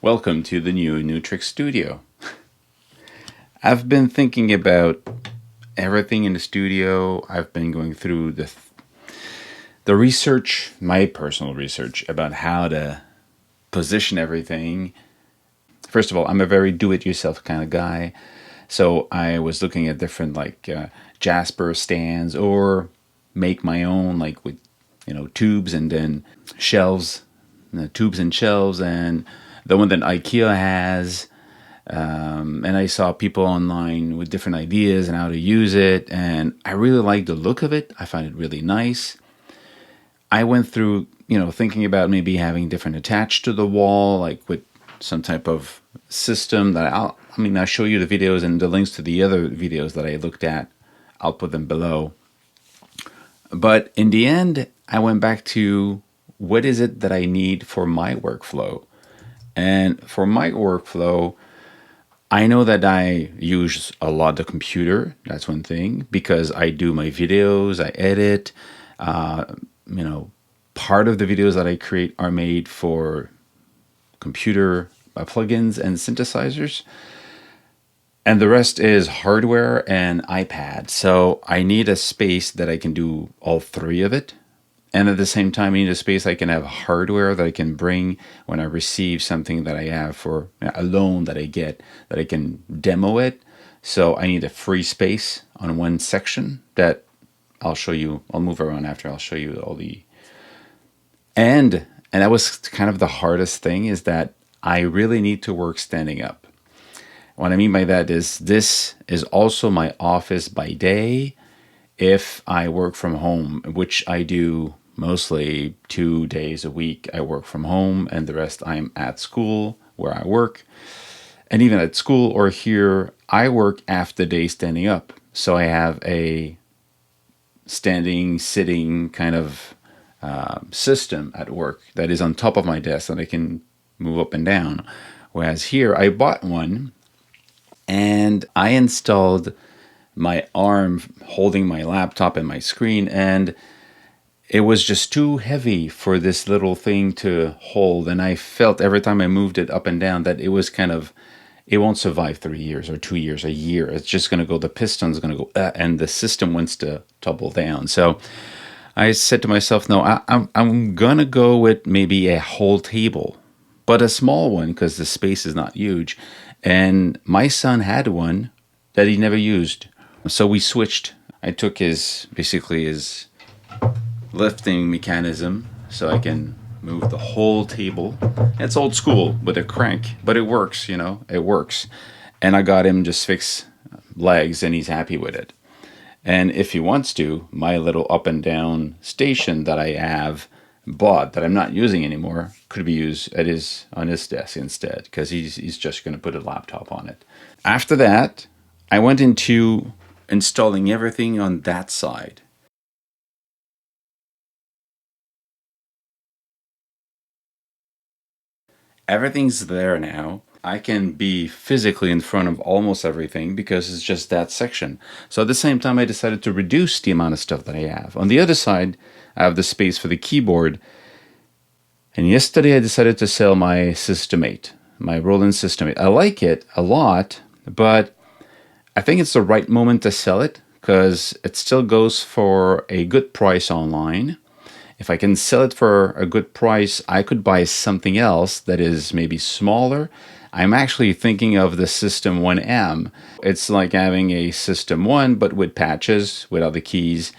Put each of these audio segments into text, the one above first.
Welcome to the new Nu-Trix studio. I've been thinking about everything in the studio. I've been going through the research, my personal research about how to position everything. First of all, I'm a very do-it-yourself kind of guy. So I was looking at different Jasper stands or make my own, like with tubes and then shelves, tubes and shelves, and the one that IKEA has. And I saw people online with different ideas and how to use it, and I really like the look of it. I find it really nice. I went through, thinking about maybe having different attached to the wall, like with some type of system that I'll show you the videos and the links to the other videos that I looked at. I'll put them below. But in the end, I went back to what is it that I need for my workflow. And for my workflow, I know that I use a lot the computer. That's one thing, because I do my videos, I edit. Part of the videos that I create are made for computer plugins and synthesizers. And the rest is hardware and iPad. So I need a space that I can do all three of it. And at the same time, I need a space I can have hardware that I can bring when I receive something that I have for a loan that I get, that I can demo it. So I need a free space on one section that I'll show you. I'll move around after. I'll show you all the... And that was kind of the hardest thing, is that I really need to work standing up. What I mean by that is this is also my office by day. If I work from home, which I do mostly 2 days a week, I work from home, and the rest I'm at school where I work. And even at school or here, I work half the day standing up. So I have a standing, sitting kind of system at work that is on top of my desk that I can move up and down. Whereas here, I bought one and I installed my arm holding my laptop and my screen, and it was just too heavy for this little thing to hold. And I felt every time I moved it up and down that it was it won't survive 3 years or 2 years, a year. It's just going to go, the piston's going to go, and the system wants to topple down. So I said to myself, no, I'm going to go with maybe a whole table, but a small one because the space is not huge. And my son had one that he never used. So we switched. I took his lifting mechanism so I can move the whole table. It's old school with a crank, but it works, it works. And I got him just fixed legs and he's happy with it. And if he wants to, my little up and down station that I have bought that I'm not using anymore could be used on his desk instead, because he's just going to put a laptop on it. After that, I went into installing everything on that side. Everything's there now. I can be physically in front of almost everything because it's just that section. So at the same time, I decided to reduce the amount of stuff that I have. On the other side, I have the space for the keyboard. And yesterday I decided to sell my System 8, my Roland System 8. I like it a lot, but I think it's the right moment to sell it because it still goes for a good price online. If I can sell it for a good price, I could buy something else that is maybe smaller. I'm actually thinking of the System 1M. It's like having a System 1, but with patches, without the keys.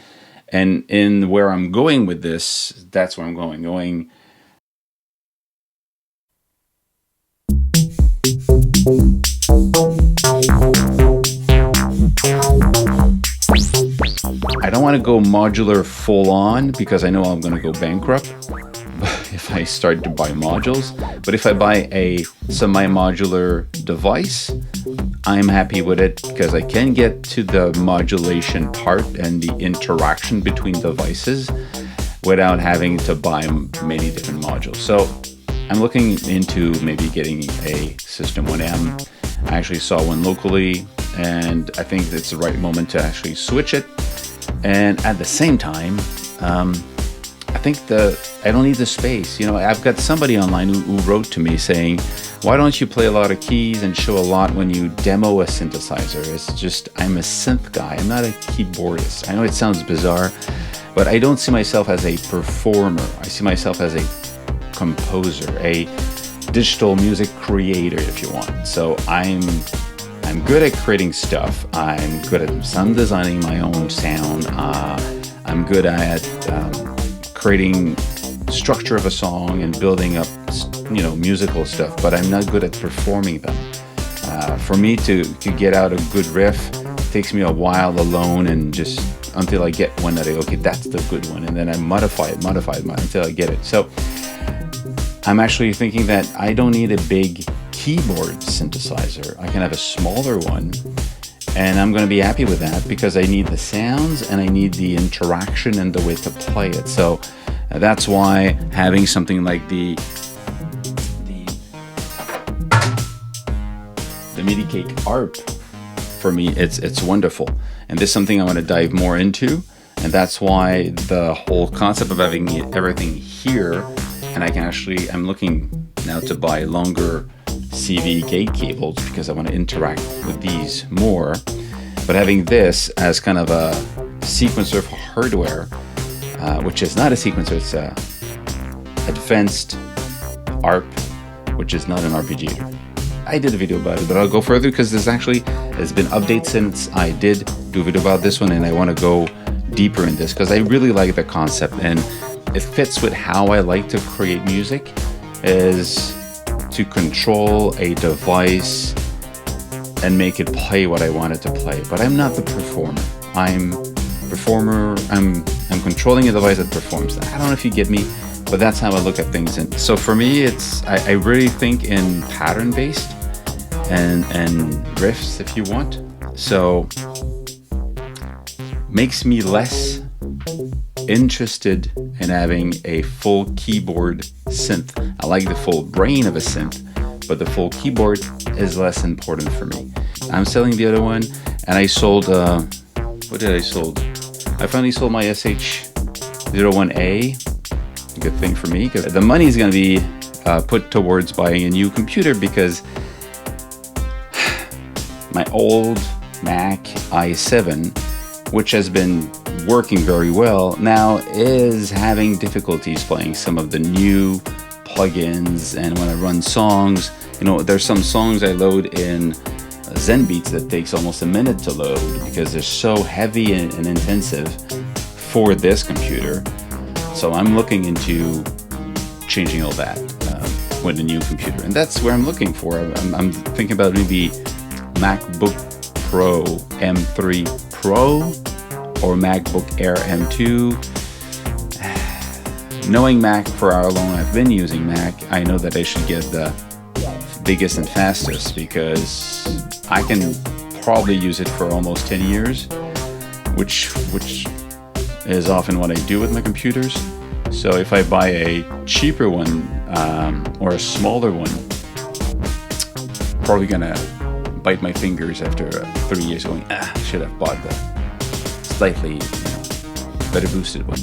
And in where I'm going with this, that's where I'm going. I don't want to go modular full on because I know I'm going to go bankrupt if I start to buy modules. But if I buy a semi-modular device, I'm happy with it because I can get to the modulation part and the interaction between devices without having to buy many different modules. So I'm looking into maybe getting a System 1M. I actually saw one locally, and I think it's the right moment to actually switch it. And at the same time, I think I don't need the space. You know, I've got somebody online who wrote to me saying, why don't you play a lot of keys and show a lot when you demo a synthesizer? It's just, I'm a synth guy. I'm not a keyboardist. I know it sounds bizarre, but I don't see myself as a performer. I see myself as a composer, a digital music creator, if you want. So I'm good at creating stuff. I'm good at sound designing my own sound. I'm good at creating structure of a song and building up, you know, musical stuff, but I'm not good at performing them. For me to get out a good riff, it takes me a while alone, and just until I get one that okay, that's the good one, and then I modify it until I get it. So I'm actually thinking that I don't need a big keyboard synthesizer. I can have a smaller one, and I'm going to be happy with that because I need the sounds and I need the interaction and the way to play it. So that's why having something like the MIDI cake ARP, for me, it's wonderful. And this is something I want to dive more into. And that's why the whole concept of having everything here, and I can actually, I'm looking now to buy longer CV gate cables because I want to interact with these more. But having this as kind of a sequencer for hardware, which is not a sequencer, it's a advanced ARP, which is not an arpeggiator. I did a video about it, but I'll go further because there's been updates since I did do a video about this one, and I want to go deeper in this because I really like the concept and it fits with how I like to create music, is to control a device and make it play what I want it to play. But I'm not the performer. I'm controlling a device that performs. I don't know if you get me, but that's how I look at things. And so for me, I really think in pattern based and riffs, if you want. So makes me less interested in having a full keyboard synth. I like the full brain of a synth, but the full keyboard is less important for me. I'm selling the other one, and I sold, what did I sold? I finally sold my SH01A. Good thing for me, because the money is going to be put towards buying a new computer, because my old Mac i7, which has been working very well, now is having difficulties playing some of the new plugins. And when I run songs, you know, there's some songs I load in Zen Beats that takes almost a minute to load because they're so heavy and intensive for this computer. So I'm looking into changing all that with a new computer, and that's where I'm looking for. I'm thinking about maybe MacBook Pro M3 Pro or MacBook Air M2. Knowing Mac for how long I've been using Mac, I know that I should get the biggest and fastest, because I can probably use it for almost 10 years, which is often what I do with my computers. So if I buy a cheaper one or a smaller one, probably gonna bite my fingers after 3 years going, I should have bought the slightly better boosted one.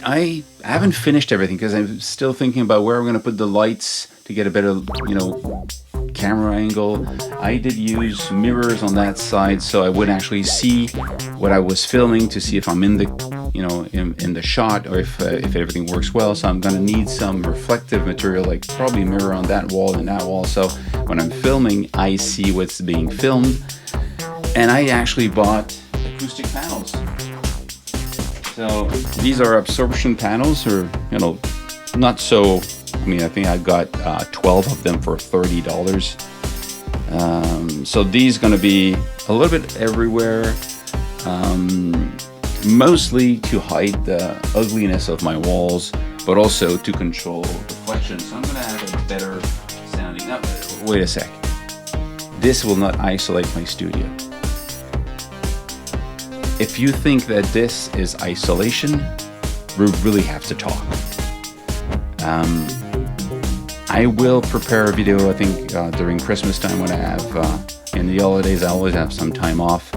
I haven't finished everything because I'm still thinking about where I'm going to put the lights to get a better, camera angle. I did use mirrors on that side, so I would actually see what I was filming to see if I'm in the, in the shot, or if everything works well. So I'm going to need some reflective material, like probably a mirror on that wall and that wall. So when I'm filming, I see what's being filmed. And I actually bought acoustic panels. So these are absorption panels, or not so. I think I got 12 of them for $30. So these going to be a little bit everywhere, mostly to hide the ugliness of my walls, but also to control reflection. So I'm going to have a better sounding. Now, wait a sec. This will not isolate my studio. If you think that this is isolation, we really have to talk. I will prepare a video, I think, during Christmas time, when I have, in the holidays, I always have some time off.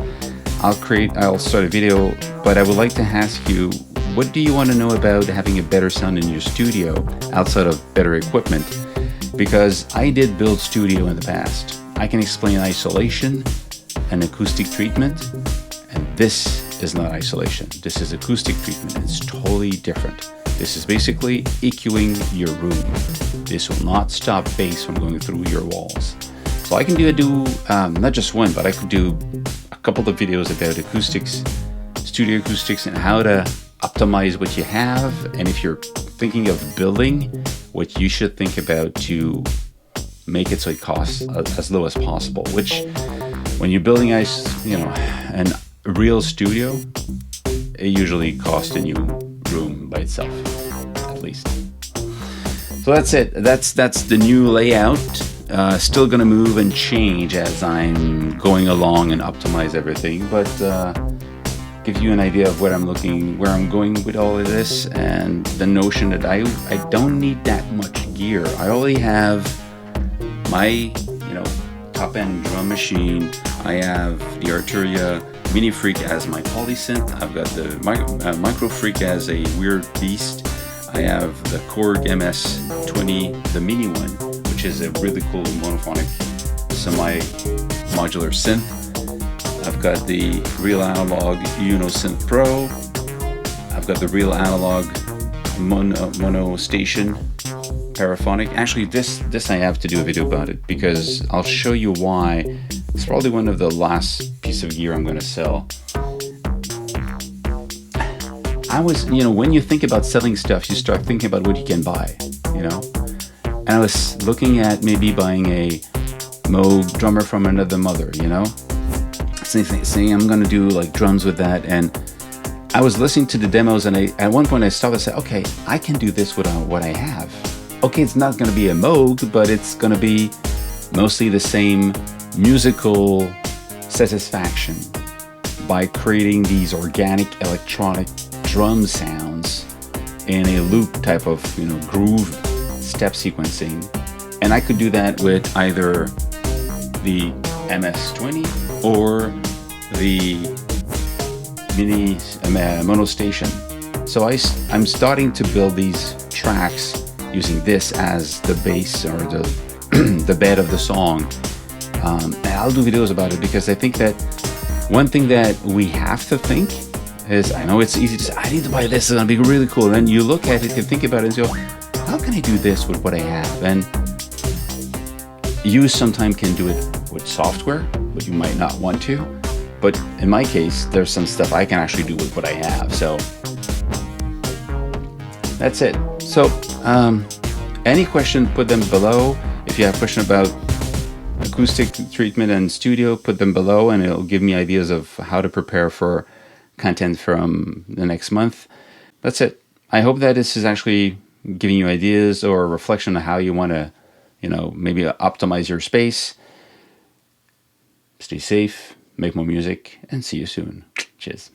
I'll start a video, but I would like to ask you, what do you want to know about having a better sound in your studio outside of better equipment? Because I did build studio in the past. I can explain isolation and acoustic treatment, and this is not isolation. This is acoustic treatment. It's totally different. This is basically EQing your room. This will not stop bass from going through your walls. So I can do not just one, but I could do a couple of videos about acoustics, studio acoustics, and how to optimize what you have. And if you're thinking of building, what you should think about to make it so it costs as low as possible. Which, when you're building a real studio, it usually costs a new room by itself, at least. So that's it. That's the new layout. Still gonna move and change as I'm going along and optimize everything, but give you an idea of where I'm going with all of this, and the notion that I don't need that much gear. I already have my top end drum machine. I have the Arturia Mini Freak as my polysynth. I've got the Micro Freak as a weird beast. I have the Korg MS-20, the mini one, which is a really cool monophonic semi-modular synth. I've got the Real Analog Uno Synth Pro. I've got the Real Analog Mono Station Paraphonic. Actually, this I have to do a video about it, because I'll show you why. It's probably one of the last piece of gear I'm going to sell. When you think about selling stuff, you start thinking about what you can buy, And I was looking at maybe buying a Moog drummer from another mother, saying I'm going to do like drums with that. And I was listening to the demos, and at one point I stopped and said, okay, I can do this with what I have. Okay, it's not going to be a Moog, but it's going to be mostly the same musical satisfaction by creating these organic electronic drum sounds in a loop type of groove step sequencing. And I could do that with either the MS-20 or the mini mono station. So I'm starting to build these tracks using this as the bass or the bed of the song. And I'll do videos about it, because I think that one thing that we have to think is, I know it's easy to say, I need to buy this, it's gonna be really cool. And then you look at it and think about it and go, how can I do this with what I have? And you sometimes can do it with software, but you might not want to. But in my case, there's some stuff I can actually do with what I have. So that's it. So any question, put them below. If you have a question about acoustic treatment and studio, put them below, and it'll give me ideas of how to prepare for content from the next month. That's it. I hope that this is actually giving you ideas or a reflection on how you want to, maybe optimize your space. Stay safe, make more music, and see you soon. Cheers.